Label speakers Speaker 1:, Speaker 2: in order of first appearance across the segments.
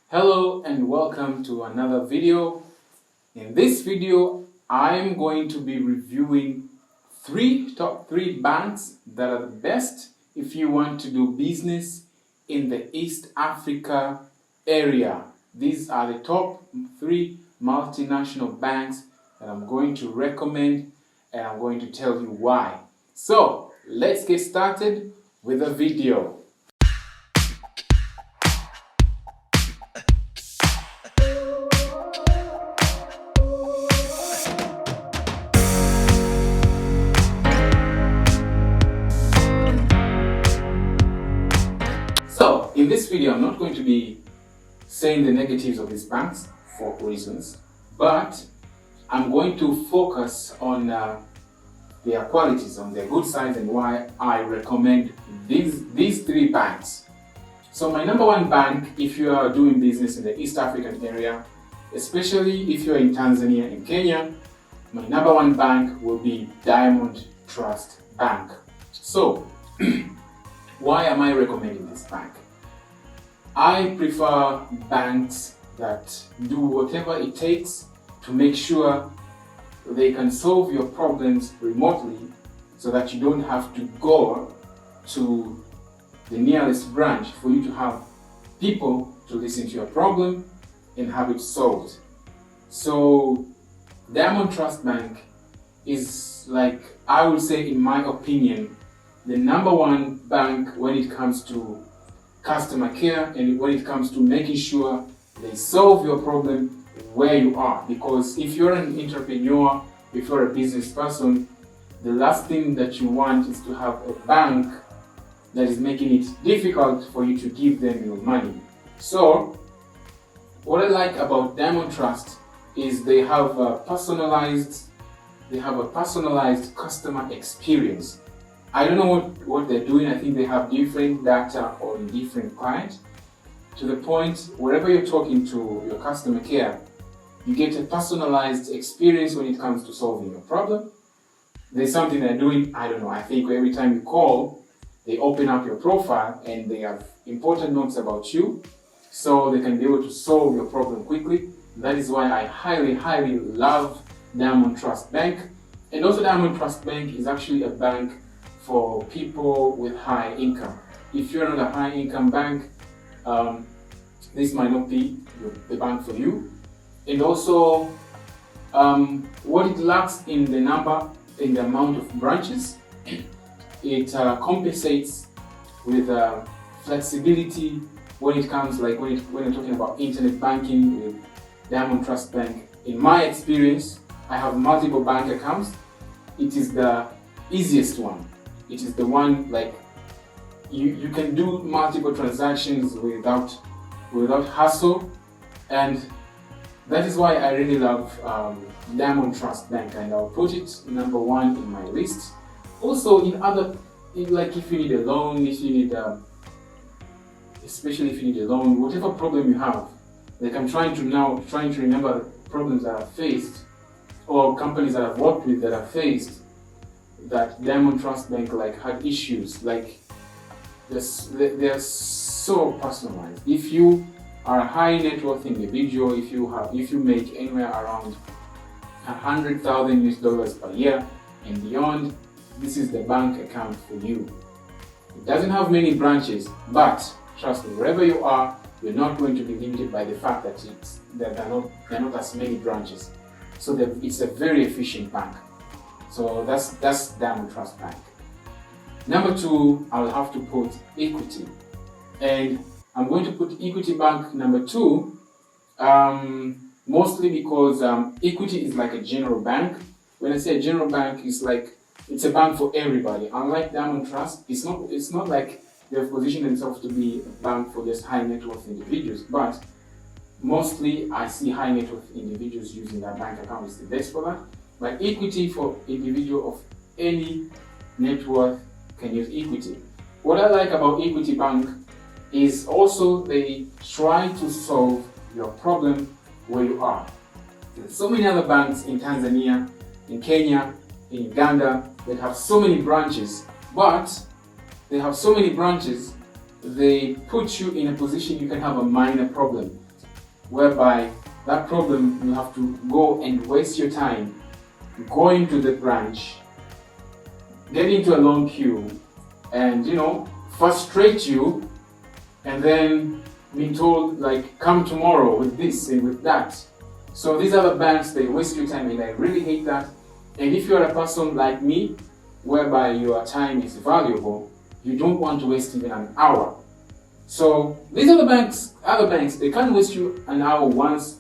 Speaker 1: Hello and welcome to another video. In this video, I'm going to be reviewing top three banks that are the best if you want to do business in the East Africa area. These are the top three multinational banks that I'm going to recommend, and I'm going to tell you why. So let's get started with the video. So, in this video, I'm not going to be saying the negatives of these banks for reasons, but I'm going to focus on their qualities, on their good sides, and why I recommend these three banks. So, my number one bank, if you are doing business in the East African area, especially if you're in Tanzania and Kenya, my number one bank will be Diamond Trust Bank. So, why am I recommending this bank? I prefer banks that do whatever it takes to make sure they can solve your problems remotely so that you don't have to go to the nearest branch for you to have people to listen to your problem and have it solved. So Diamond Trust Bank is, like, I would say, in my opinion, the number one bank when it comes to customer care and when it comes to making sure they solve your problem where you are. Because if you're an entrepreneur, if you're a business person, the last thing that you want is to have a bank that is making it difficult for you to give them your money. So what I like about Diamond Trust is they have a personalized customer experience. I don't know what they're doing. I think they have different data on different clients, to the point wherever you're talking to your customer care, you get a personalized experience when it comes to solving your problem. There's something they're doing, I don't know, I think every time you call, they open up your profile and they have important notes about you, so they can be able to solve your problem quickly. That is why I highly love Diamond Trust Bank. And also Diamond Trust Bank is actually a bank for people with high income. If you're not a high income bank, this might not be the bank for you. And also, what it lacks in the amount of branches, it compensates with flexibility when it comes, like when you're talking about internet banking with Diamond Trust Bank. In my experience, I have multiple bank accounts. It is the easiest one. It is the one, like, you can do multiple transactions without hassle, and that is why I really love Diamond Trust Bank, and I'll put it number one in my list. Also, like if you need a loan, especially if you need a loan, whatever problem you have, like I'm trying to remember the problems that I've faced, or companies that I've worked with that I've faced, that Diamond Trust Bank had issues. Like they're so personalized. If you are a high net worth individual, if you make anywhere around $100,000 per year and beyond, this is the bank account for you. It doesn't have many branches, but trust me, wherever you are, you're not going to be limited by the fact that there are not as many branches. So it's a very efficient bank. So that's Diamond Trust Bank. Number two, I'll have to put Equity, and I'm going to put Equity Bank number two, mostly because Equity is like a general bank. When I say a general bank, it's a bank for everybody. Unlike Diamond Trust, it's not like they've positioned themselves to be a bank for just high net worth individuals, but mostly I see high net worth individuals using that bank account. It's the best for that. But Equity, for individual of any net worth, can use Equity. What I like about Equity Bank is also they try to solve your problem where you are. There's so many other banks in Tanzania, in Kenya, in Uganda that have so many branches, but they put you in a position you can have a minor problem. whereby that problem you have to go and waste your time going to the branch, get into a long queue, and frustrate you, and then being told like come tomorrow with this and with that. So these other banks, they waste your time, and I really hate that. And if you're a person like me, whereby your time is valuable, you don't want to waste even an hour. So these other banks, they can't waste you an hour once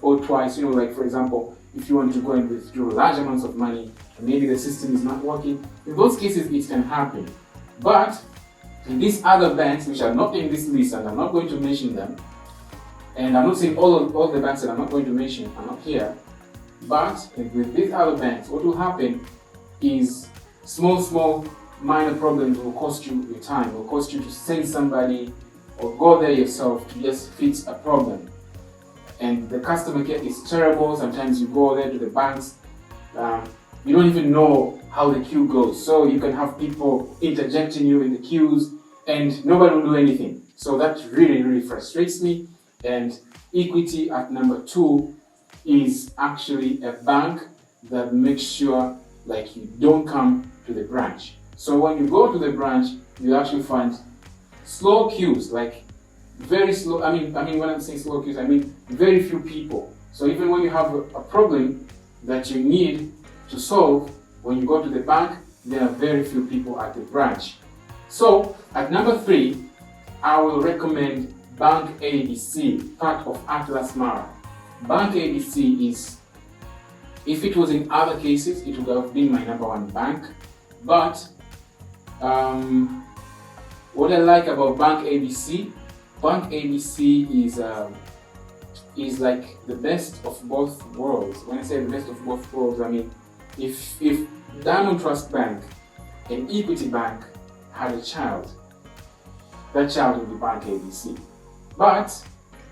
Speaker 1: or twice. Like for example, if you want to go and withdraw large amounts of money, and maybe the system is not working. In those cases, it can happen. But in these other banks, which are not in this list, and I'm not going to mention them, and I'm not saying all the banks that I'm not going to mention are not here, but with these other banks, what will happen is small minor problems will cost you your time, will cost you to send somebody or go there yourself to just fix a problem. And the customer care is terrible. Sometimes you go there to the banks, you don't even know how the queue goes. So you can have people interjecting you in the queues and nobody will do anything. So that really frustrates me. And Equity at number 2 is actually a bank that makes sure like you don't come to the branch. So when you go to the branch, you actually find slow queues, like very slow. I mean when I'm saying slow queues, I mean very few people. So even when you have a problem that you need to solve, when you go to the bank, there are very few people at the branch. So at number 3, I will recommend Bank ABC, part of Atlas Mara. Bank ABC is, if it was in other cases, it would have been my number 1 bank. But what I like about Bank ABC is like the best of both worlds. When I say the best of both worlds, I mean if Diamond Trust Bank and Equity Bank had a child, that child would be Bank ABC. But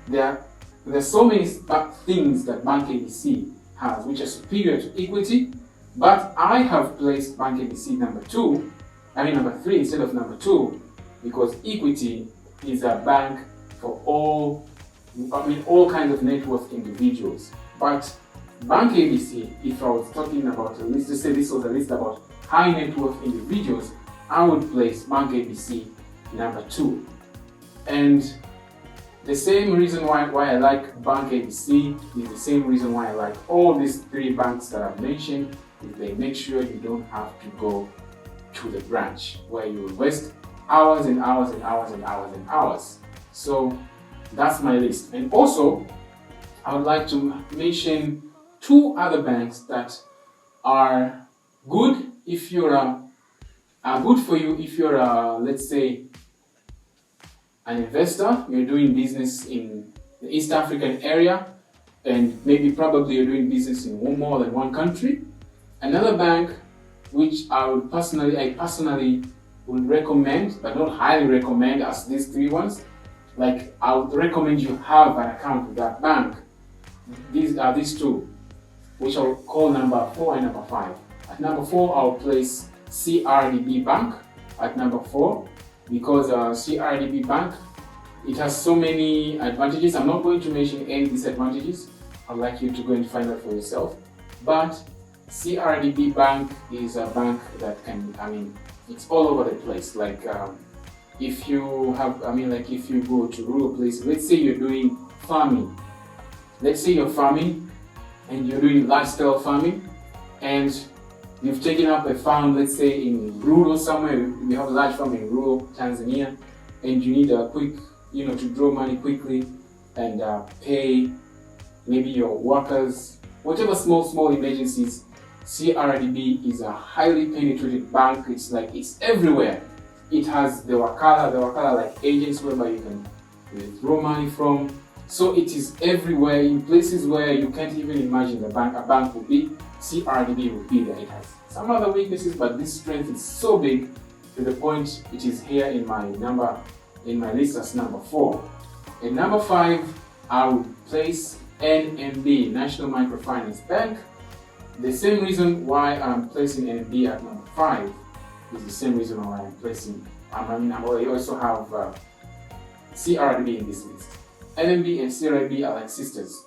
Speaker 1: there's so many things that Bank ABC has which are superior to Equity, but I have placed Bank ABC number 3 instead of number 2, because Equity is a bank for all kinds of net worth individuals. But Bank ABC, if I was talking about a list, let's say this was a list about high net worth individuals, I would place Bank ABC number 2. And the same reason why I like Bank ABC is the same reason why I like all these 3 banks that I've mentioned, is they make sure you don't have to go to the branch where you will waste hours and hours and hours and hours and hours. So that's my list. And also, I would like to mention 2 other banks that are good if you're good for you if you're let's say an investor, you're doing business in the East African area, and probably you're doing business in more than one country. Another bank which I personally would recommend, but not highly recommend as these 3 ones, like I would recommend you have an account with that bank. These are these 2, which I'll call number 4 and number 5. At number 4, I'll place CRDB Bank at number 4, because CRDB Bank, it has so many advantages. I'm not going to mention any disadvantages. I'd like you to go and find out for yourself. But CRDB Bank is a bank that it's all over the place. Like if you go to rural places, let's say you're doing farming. Let's say you're farming and you're doing large-scale farming, and you've taken up a farm, let's say in rural somewhere, you have a large farm in rural Tanzania, and you need a quick, to draw money quickly and pay maybe your workers, whatever small emergencies. CRDB is a highly penetrated bank. It's everywhere. It has the Wakala like agents whereby you can withdraw money from. So it is everywhere, in places where you can't even imagine a bank will be. CRDB will be there. It has some other weaknesses, but this strength is so big to the point it is here in my list as number 4. In number 5, I would place NMB, National Microfinance Bank. The same reason why I'm placing NMB at number 5 is the same reason why I'm placing. I also have CRDB in this list. NMB and CRDB are like sisters.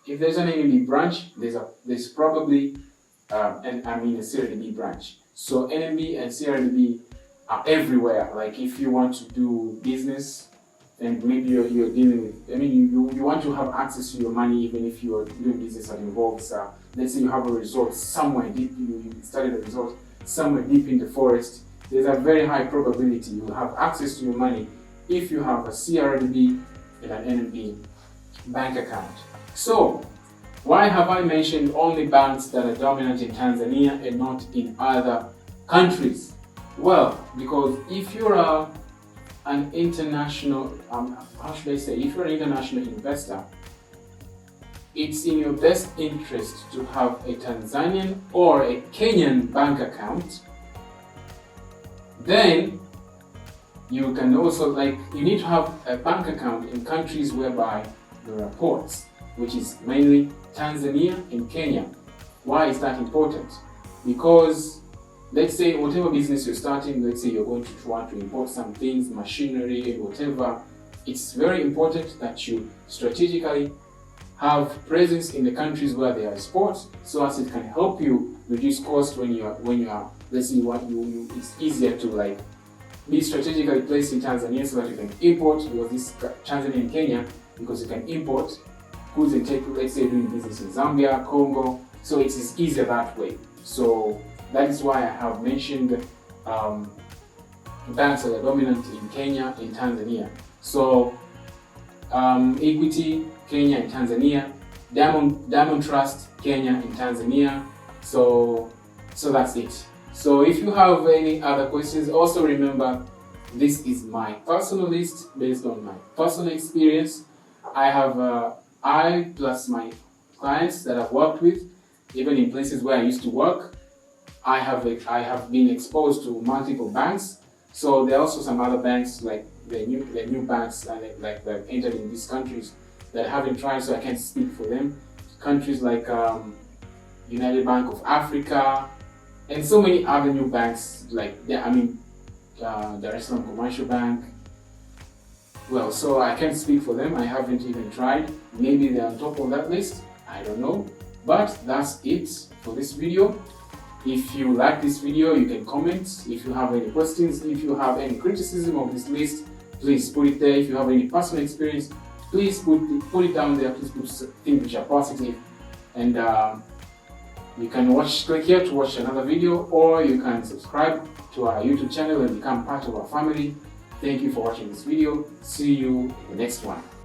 Speaker 1: If there's an NMB branch, there's probably a CRDB branch. So NMB and CRDB are everywhere. Like if you want to do business, and maybe you're dealing with, you want to have access to your money even if you're doing business that involves, let's say you have a resort somewhere deep, you started a resort somewhere deep in the forest, there's a very high probability you'll have access to your money if you have a CRDB and an NMB bank account. So, why have I mentioned only banks that are dominant in Tanzania and not in other countries? Well, because if you're an international, if you're an international investor, it's in your best interest to have a Tanzanian or a Kenyan bank account. Then you can also, you need to have a bank account in countries whereby there are ports, which is mainly Tanzania and Kenya. Why is that important? Because let's say whatever business you're starting, let's say you're going to try to import some things, machinery and whatever, it's very important that you strategically have presence in the countries where there are ports, so as it can help you reduce costs when you are let's say it's easier to be strategically placed in Tanzania so that you can import, because this Tanzania and Kenya, because you can import goods and take, let's say, doing business in Zambia, Congo, so it is easier that way. So that is why I have mentioned banks that are dominant in Kenya and Tanzania. So Equity, Kenya and Tanzania, Diamond Trust, Kenya and Tanzania. So that's it. So if you have any other questions, also remember this is my personal list based on my personal experience. I have I plus my clients that I've worked with, even in places where I used to work. I have been exposed to multiple banks. So there are also some other banks, like the new banks that entered in these countries that I haven't tried, so I can't speak for them. Countries like United Bank of Africa and so many other new banks like Dar es Salaam Commercial Bank. Well, so I can't speak for them. I haven't even tried. Maybe they're on top of that list. I don't know. But that's it for this video. If you like this video, you can comment. If you have any questions, if you have any criticism of this list, please put it there. If you have any personal experience, please put it down there. Please put things which are positive. And you can click here to watch another video, or you can subscribe to our YouTube channel and become part of our family. Thank you for watching this video. See you in the next one.